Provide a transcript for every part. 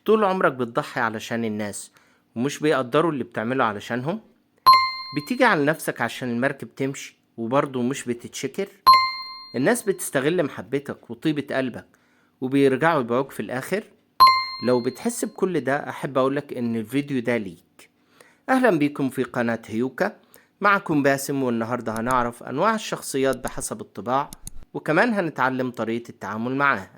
طول عمرك بتضحي علشان الناس ومش بيقدروا اللي بتعمله علشانهم؟ بتيجي على نفسك عشان المركب تمشي وبرضه مش بتتشكر؟ الناس بتستغل محبتك وطيبة قلبك وبيرجعوا يبيعوك في الآخر؟ لو بتحس بكل ده أحب أقولك إن الفيديو ده ليك. أهلا بيكم في قناة هيوكا، معكم باسم، والنهاردة هنعرف أنواع الشخصيات بحسب الطباع، وكمان هنتعلم طريقة التعامل معاها.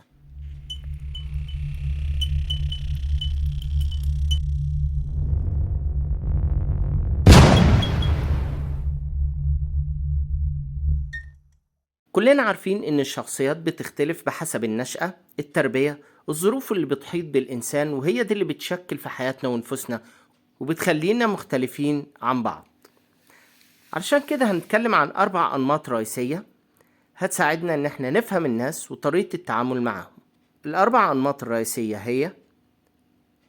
كلنا عارفين إن الشخصيات بتختلف بحسب النشأة، التربية، الظروف اللي بتحيط بالإنسان، وهي دي اللي بتشكل في حياتنا ونفوسنا وبتخلينا مختلفين عن بعض. علشان كده هنتكلم عن 4 أنماط رئيسية هتساعدنا إن احنا نفهم الناس وطريقة التعامل معهم. ال4 أنماط الرئيسية هي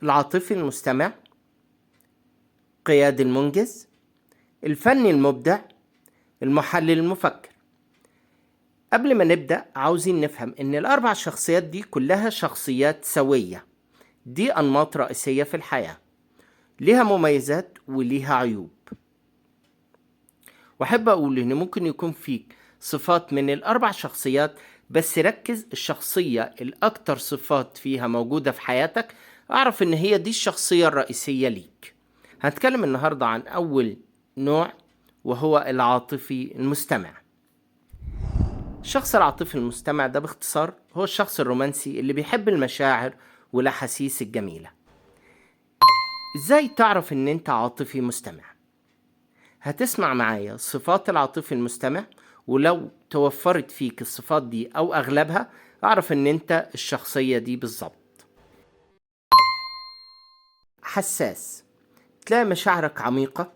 العاطفي المستمع، القيادي المنجز، الفني المبدع، المحلل المفكر. قبل ما نبدأ عاوزين نفهم إن ال4 شخصيات دي كلها شخصيات سوية. دي أنماط رئيسية في الحياة، ليها مميزات وليها عيوب. وأحب أقول إن ممكن يكون فيك صفات من ال4 شخصيات، بس ركز الشخصية الأكتر صفات فيها موجودة في حياتك، أعرف إن هي دي الشخصية الرئيسية ليك. هنتكلم النهاردة عن أول نوع، وهو العاطفي المستمع. الشخص العاطفي المستمع ده باختصار هو الشخص الرومانسي اللي بيحب المشاعر والأحاسيس الجميلة. إزاي تعرف إن أنت عاطفي مستمع؟ هتسمع معايا صفات العاطفي المستمع، ولو توفرت فيك الصفات دي أو أغلبها أعرف إن أنت الشخصية دي بالظبط. حساس، تلاقي مشاعرك عميقة،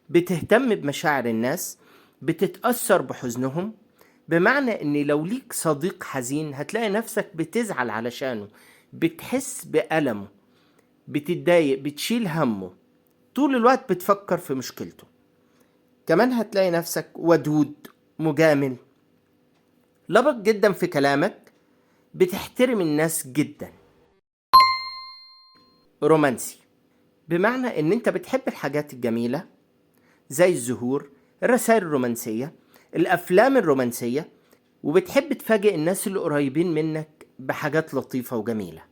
بتهتم بمشاعر الناس، بتتأثر بحزنهم. بمعنى ان لو ليك صديق حزين هتلاقي نفسك بتزعل علشانه، بتحس بألمه، بتتضايق، بتشيل همه، طول الوقت بتفكر في مشكلته. كمان هتلاقي نفسك ودود، مجامل، لبق جدا في كلامك، بتحترم الناس جدا. رومانسي، بمعنى ان انت بتحب الحاجات الجميلة زي الزهور، الرسائل الرومانسية، الأفلام الرومانسية، وبتحب تفاجئ الناس اللي قريبين منك بحاجات لطيفة وجميلة.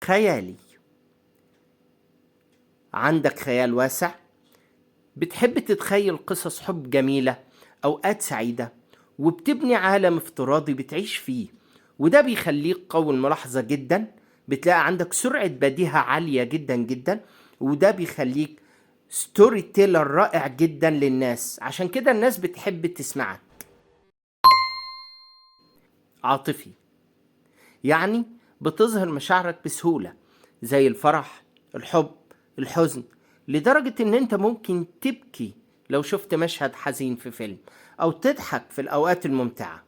خيالي، عندك خيال واسع، بتحب تتخيل قصص حب جميلة، أوقات سعيدة، وبتبني عالم افتراضي بتعيش فيه، وده بيخليك قوي الملاحظة جدا. بتلاقي عندك سرعة بديهة عالية جدا جدا، وده بيخليك ستوري تيلر رائع جدا للناس، عشان كده الناس بتحب تسمعك. عاطفي، يعني بتظهر مشاعرك بسهولة زي الفرح، الحب، الحزن، لدرجة ان انت ممكن تبكي لو شفت مشهد حزين في فيلم، او تضحك في الاوقات الممتعة.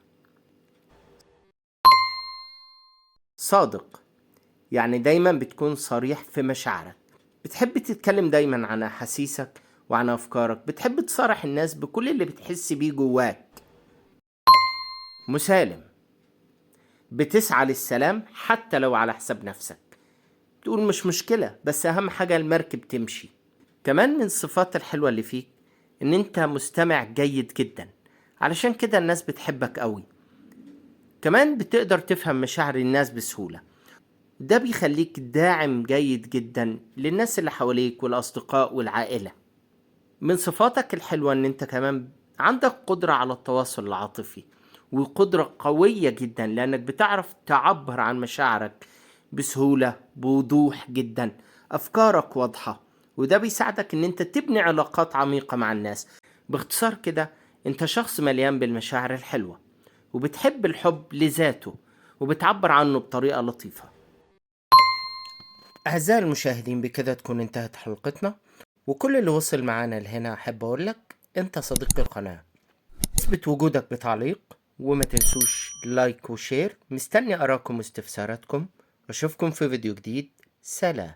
صادق، يعني دايما بتكون صريح في مشاعرك، بتحب تتكلم دايما عن احاسيسك وعن افكارك، بتحب تصارح الناس بكل اللي بتحس بيه جواك. مسالم، بتسعى للسلام حتى لو على حساب نفسك، تقول مش مشكلة بس أهم حاجة المركب تمشي. كمان من الصفات الحلوة اللي فيك إن أنت مستمع جيد جدا، علشان كده الناس بتحبك قوي. كمان بتقدر تفهم مشاعر الناس بسهولة، ده بيخليك داعم جيد جدا للناس اللي حواليك والأصدقاء والعائلة. من صفاتك الحلوة إن أنت كمان عندك قدرة على التواصل العاطفي، وقدرة قوية جدا لأنك بتعرف تعبر عن مشاعرك بسهولة، بوضوح جدا، أفكارك واضحة، وده بيساعدك إن أنت تبني علاقات عميقة مع الناس. باختصار كده أنت شخص مليان بالمشاعر الحلوة، وبتحب الحب لذاته، وبتعبر عنه بطريقة لطيفة. أعزائي المشاهدين، بكده تكون انتهت حلقتنا، وكل اللي وصل معانا لهنا أحب أقولك أنت صديق القناة. اثبت وجودك بتعليق، وما تنسوش لايك وشير. مستني أراكم واستفساراتكم، وأشوفكم في فيديو جديد. سلام.